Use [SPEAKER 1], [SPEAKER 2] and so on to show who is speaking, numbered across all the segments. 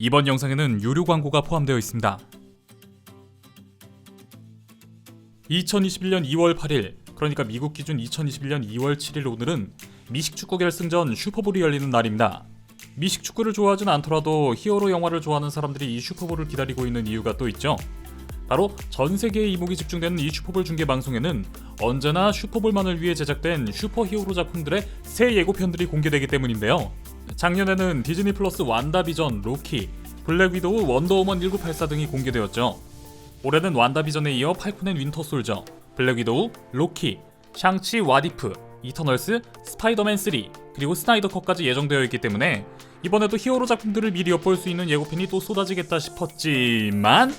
[SPEAKER 1] 이번 영상에는 유료 광고가 포함되어 있습니다. 2021년 2월 8일, 그러니까 미국 기준 2021년 2월 7일 오늘은 미식 축구 결승전 슈퍼볼이 열리는 날입니다. 미식 축구를 좋아하진 않더라도 히어로 영화를 좋아하는 사람들이 이 슈퍼볼을 기다리고 있는 이유가 또 있죠. 바로 전 세계의 이목이 집중되는 이 슈퍼볼 중계 방송에는 언제나 슈퍼볼만을 위해 제작된 슈퍼히어로 작품들의 새 예고편들이 공개되기 때문인데요. 작년에는 디즈니 플러스 완다비전, 로키, 블랙 위도우, 원더우먼 1984 등이 공개되었죠. 올해는 완다비전에 이어 팔콘 앤 윈터 솔저, 블랙 위도우, 로키, 샹치 와디프, 이터널스, 스파이더맨 3, 그리고 스나이더 컷까지 예정되어 있기 때문에 이번에도 히어로 작품들을 미리 엿볼 수 있는 예고편이 또 쏟아지겠다 싶었지만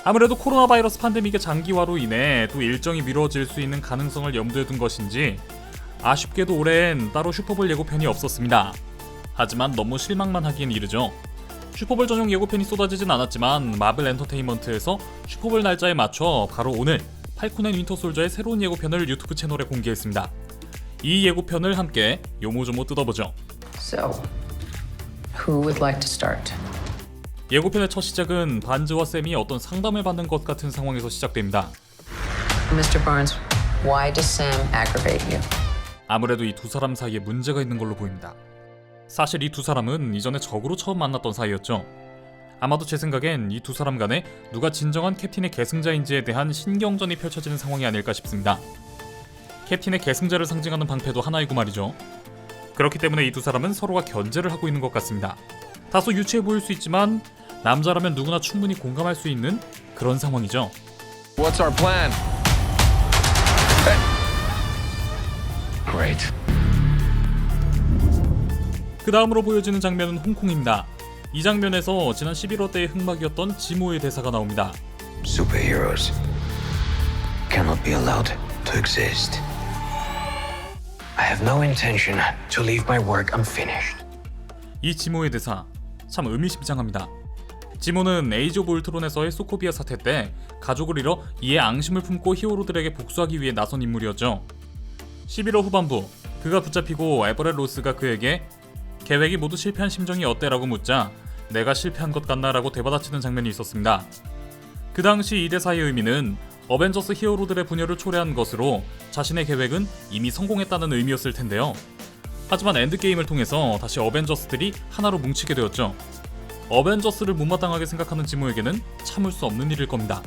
[SPEAKER 1] 아무래도 코로나 바이러스 팬데믹의 장기화로 인해 또 일정이 미뤄질 수 있는 가능성을 염두에 둔 것인지 아쉽게도 올해엔 따로 슈퍼볼 예고편이 없었습니다. 하지만 너무 실망만 하기엔 이르죠. 슈퍼볼 전용 예고편이 쏟아지진 않았지만 마블 엔터테인먼트에서 슈퍼볼 날짜에 맞춰 바로 오늘 팔콘 앤 윈터 솔저의 새로운 예고편을 유튜브 채널에 공개했습니다. 이 예고편을 함께 요모조모 뜯어보죠.
[SPEAKER 2] So, who would like to start?
[SPEAKER 1] 예고편의 첫 시작은 반즈와 샘이 어떤 상담을 받는 것 같은 상황에서 시작됩니다.
[SPEAKER 2] Mr. Barnes, why does Sam aggravate you?
[SPEAKER 1] 아무래도 이 두 사람 사이에 문제가 있는 걸로 보입니다. 사실 이 두 사람은 이전에 적으로 처음 만났던 사이였죠. 아마도 제 생각엔 이 두 사람 간에 누가 진정한 캡틴의 계승자인지에 대한 신경전이 펼쳐지는 상황이 아닐까 싶습니다. 캡틴의 계승자를 상징하는 방패도 하나이고 말이죠. 그렇기 때문에 이 두 사람은 서로가 견제를 하고 있는 것 같습니다. 다소 유치해 보일 수 있지만 남자라면 누구나 충분히 공감할 수 있는 그런 상황이죠.
[SPEAKER 3] What's our plan? Great.
[SPEAKER 1] 그 다음으로 보여지는 장면은 홍콩입니다. 이 장면에서 지난 11호 때의 흑막이었던 지모의 대사가 나옵니다.
[SPEAKER 4] Superheroes cannot be allowed to exist. I have no intention to leave my work unfinished.
[SPEAKER 1] 이 지모의 대사 참 의미심장합니다. 지모는 에이지 오브 울트론에서의 소코비아 사태 때 가족을 잃어 이에 앙심을 품고 히어로들에게 복수하기 위해 나선 인물이었죠. 11호 후반부 그가 붙잡히고 에버렛 로스가 그에게 계획이 모두 실패한 심정이 어때? 라고 묻자 내가 실패한 것 같나? 라고 되받아치는 장면이 있었습니다. 그 당시 이 대사의 의미는 어벤져스 히어로들의 분열을 초래한 것으로 자신의 계획은 이미 성공했다는 의미였을 텐데요. 하지만 엔드게임을 통해서 다시 어벤져스들이 하나로 뭉치게 되었죠. 어벤져스를 못마땅하게 생각하는 지모에게는 참을 수 없는 일일 겁니다.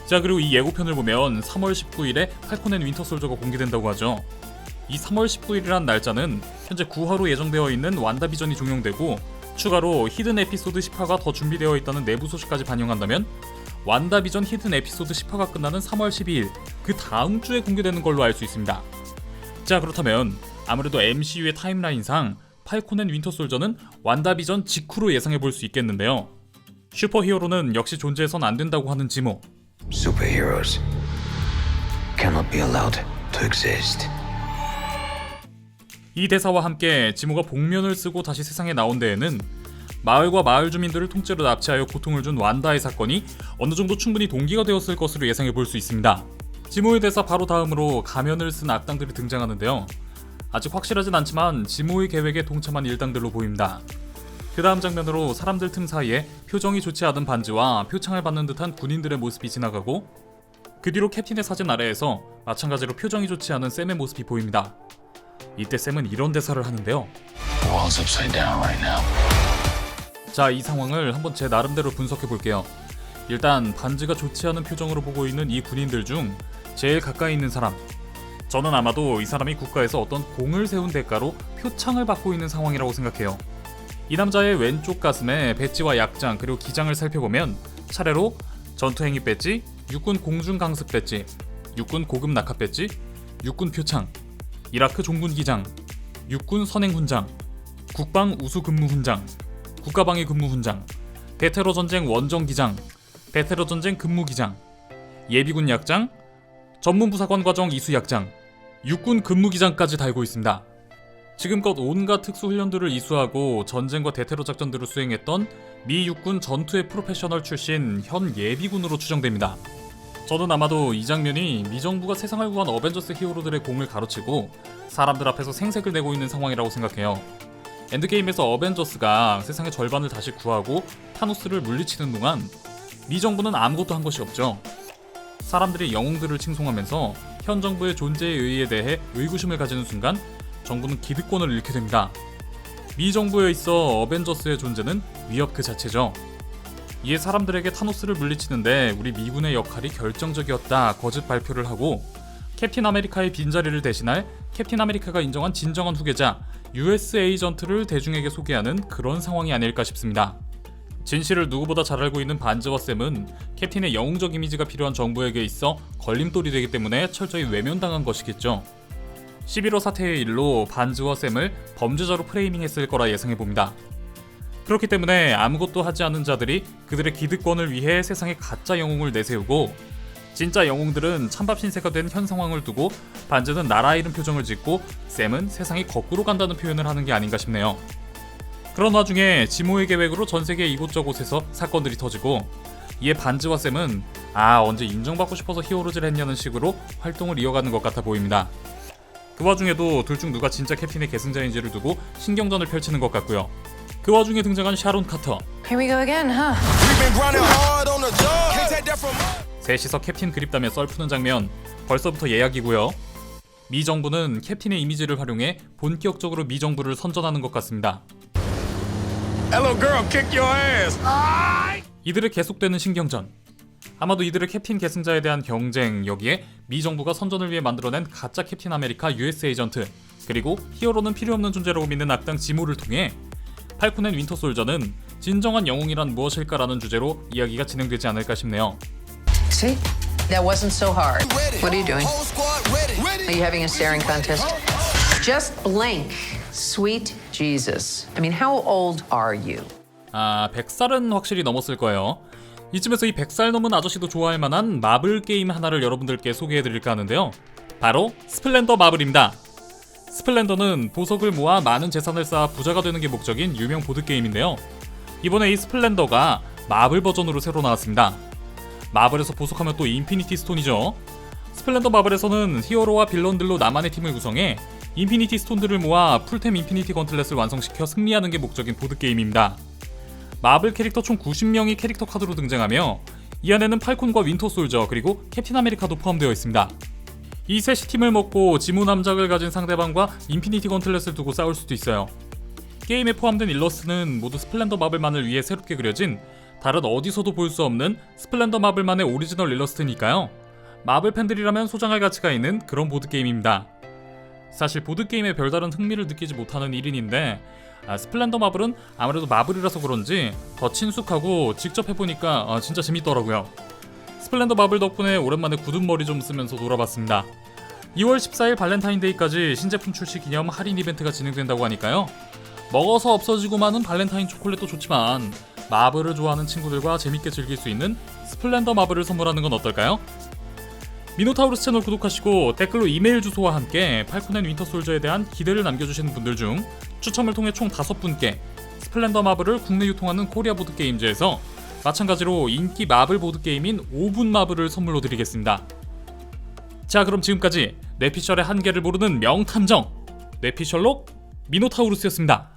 [SPEAKER 1] 자, 그리고 이 예고편을 보면 3월 19일에 팔콘 앤 윈터 솔저가 공개된다고 하죠. 이 3월 19일이란 날짜는 현재 9화로 예정되어 있는 완다비전이 종영되고 추가로 히든 에피소드 10화가 더 준비되어 있다는 내부 소식까지 반영한다면 완다비전 히든 에피소드 10화가 끝나는 3월 12일 그 다음 주에 공개되는 걸로 알 수 있습니다. 자, 그렇다면 아무래도 MCU의 타임라인상 팔콘 앤 윈터 솔저는 완다비전 직후로 예상해 볼 수 있겠는데요. 슈퍼히어로는 역시 존재해선 안 된다고 하는 지모.
[SPEAKER 4] Superheroes cannot be allowed to exist.
[SPEAKER 1] 이 대사와 함께 지모가 복면을 쓰고 다시 세상에 나온 데에는 마을과 마을 주민들을 통째로 납치하여 고통을 준 완다의 사건이 어느 정도 충분히 동기가 되었을 것으로 예상해 볼 수 있습니다. 지모의 대사 바로 다음으로 가면을 쓴 악당들이 등장하는데요. 아직 확실하진 않지만 지모의 계획에 동참한 일당들로 보입니다. 그 다음 장면으로 사람들 틈 사이에 표정이 좋지 않은 반지와 표창을 받는 듯한 군인들의 모습이 지나가고 그 뒤로 캡틴의 사진 아래에서 마찬가지로 표정이 좋지 않은 샘의 모습이 보입니다. 이때 샘은 이런 대사를 하는데요.
[SPEAKER 3] The world's upside down right now.
[SPEAKER 1] 자, 이 상황을 한번 제 나름대로 분석해 볼게요. 일단 반지가 좋지 않은 표정으로 보고 있는 이 군인들 중 제일 가까이 있는 사람, 저는 아마도 이 사람이 국가에서 어떤 공을 세운 대가로 표창을 받고 있는 상황이라고 생각해요. 이 남자의 왼쪽 가슴에 배지와 약장 그리고 기장을 살펴보면 차례로 전투행위 배지, 육군 공중 강습 배지, 육군 고급 낙하 배지, 육군 표창, 이라크 종군 기장, 육군 선행 훈장, 국방 우수 근무 훈장, 국가방위 근무 훈장, 대테러 전쟁 원정 기장, 대테러 전쟁 근무 기장, 예비군 약장, 전문부사관 과정 이수 약장, 육군 근무 기장까지 달고 있습니다. 지금껏 온갖 특수훈련들을 이수하고 전쟁과 대테러 작전들을 수행했던 미 육군 전투의 프로페셔널 출신 현 예비군으로 추정됩니다. 저는 아마도 이 장면이 미 정부가 세상을 구한 어벤져스 히어로들의 공을 가로치고 사람들 앞에서 생색을 내고 있는 상황이라고 생각해요. 엔드게임에서 어벤져스가 세상의 절반을 다시 구하고 타노스를 물리치는 동안 미 정부는 아무것도 한 것이 없죠. 사람들이 영웅들을 칭송하면서 현 정부의 존재의 의의에 대해 의구심을 가지는 순간 정부는 기득권을 잃게 됩니다. 미 정부에 있어 어벤져스의 존재는 위협 그 자체죠. 이에 사람들에게 타노스를 물리치는데 우리 미군의 역할이 결정적이었다 거짓 발표를 하고 캡틴 아메리카의 빈자리를 대신할 캡틴 아메리카가 인정한 진정한 후계자 US 에이전트를 대중에게 소개하는 그런 상황이 아닐까 싶습니다. 진실을 누구보다 잘 알고 있는 반즈와 샘은 캡틴의 영웅적 이미지가 필요한 정부에게 있어 걸림돌이 되기 때문에 철저히 외면당한 것이겠죠. 11호 사태의 일로 반즈와 샘을 범죄자로 프레이밍했을 거라 예상해봅니다. 그렇기 때문에 아무것도 하지 않은 자들이 그들의 기득권을 위해 세상에 가짜 영웅을 내세우고 진짜 영웅들은 찬밥 신세가 된 현 상황을 두고 반즈는 나라 잃은 표정을 짓고 샘은 세상이 거꾸로 간다는 표현을 하는 게 아닌가 싶네요. 그런 와중에 지모의 계획으로 전 세계 이곳저곳에서 사건들이 터지고 이에 반즈와 샘은 언제 인정받고 싶어서 히어로즈를 했냐는 식으로 활동을 이어가는 것 같아 보입니다. 그 와중에도 둘 중 누가 진짜 캡틴의 계승자인지를 두고 신경전을 펼치는 것 같고요. 그 와중에 등장한 샤론 카터.
[SPEAKER 2] Here we go again, huh?
[SPEAKER 1] 셋이서 캡틴 그립다며 썰푸는 장면 벌써부터 예약이고요. 미 정부는 캡틴의 이미지를 활용해 본격적으로 미 정부를 선전하는 것 같습니다.
[SPEAKER 3] Hello, girl, kick your ass.
[SPEAKER 1] 이들의 계속되는 신경전, 아마도 이들의 캡틴 계승자에 대한 경쟁, 여기에 미 정부가 선전을 위해 만들어낸 가짜 캡틴 아메리카 US 에이전트, 그리고 히어로는 필요 없는 존재라고 믿는 악당 지모를 통해 팔콘 앤 윈터 솔저는 진정한 영웅이란 무엇일까라는 주제로 이야기가 진행되지 않을까 싶네요.
[SPEAKER 2] See? That wasn't so hard. What are you doing? Are you having a staring contest? Just blink. Sweet Jesus. I mean, how old are you?
[SPEAKER 1] 100살은 확실히 넘었을 거예요. 이쯤에서 이 100살 넘은 아저씨도 좋아할 만한 마블 게임 하나를 여러분들께 소개해드릴까 하는데요. 바로 스플렌더 마블입니다. 스플렌더는 보석을 모아 많은 재산을 쌓아 부자가 되는 게 목적인 유명 보드게임인데요. 이번에 이 스플렌더가 마블 버전으로 새로 나왔습니다. 마블에서 보석하면 또 인피니티 스톤이죠. 스플렌더 마블에서는 히어로와 빌런들로 나만의 팀을 구성해 인피니티 스톤들을 모아 풀템 인피니티 건틀렛을 완성시켜 승리하는 게 목적인 보드게임입니다. 마블 캐릭터 총 90명이 캐릭터 카드로 등장하며 이 안에는 팔콘과 윈터 솔저 그리고 캡틴 아메리카도 포함되어 있습니다. 이 셋이 팀을 먹고 지문 함작을 가진 상대방과 인피니티 건틀렛을 두고 싸울 수도 있어요. 게임에 포함된 일러스트는 모두 스플렌더 마블만을 위해 새롭게 그려진 다른 어디서도 볼 수 없는 스플렌더 마블만의 오리지널 일러스트니까요. 마블 팬들이라면 소장할 가치가 있는 그런 보드게임입니다. 사실 보드게임에 별다른 흥미를 느끼지 못하는 1인인데 스플렌더 마블은 아무래도 마블이라서 그런지 더 친숙하고 직접 해보니까 진짜 재밌더라고요. 스플렌더 마블 덕분에 오랜만에 굳은 머리 좀 쓰면서 놀아봤습니다. 2월 14일 발렌타인데이까지 신제품 출시 기념 할인 이벤트가 진행된다고 하니까요. 먹어서 없어지고 마는 발렌타인 초콜릿도 좋지만 마블을 좋아하는 친구들과 재밌게 즐길 수 있는 스플렌더 마블을 선물하는 건 어떨까요? 미노타우루스 채널 구독하시고 댓글로 이메일 주소와 함께 팔콘 앤 윈터 솔저에 대한 기대를 남겨주시는 분들 중 추첨을 통해 총 5분께 스플렌더 마블을 국내 유통하는 코리아 보드게임즈에서 마찬가지로 인기 마블 보드게임인 5분 마블을 선물로 드리겠습니다. 자, 그럼 지금까지 뇌피셜의 한계를 모르는 명탐정 뇌피셜록 미노타우루스였습니다.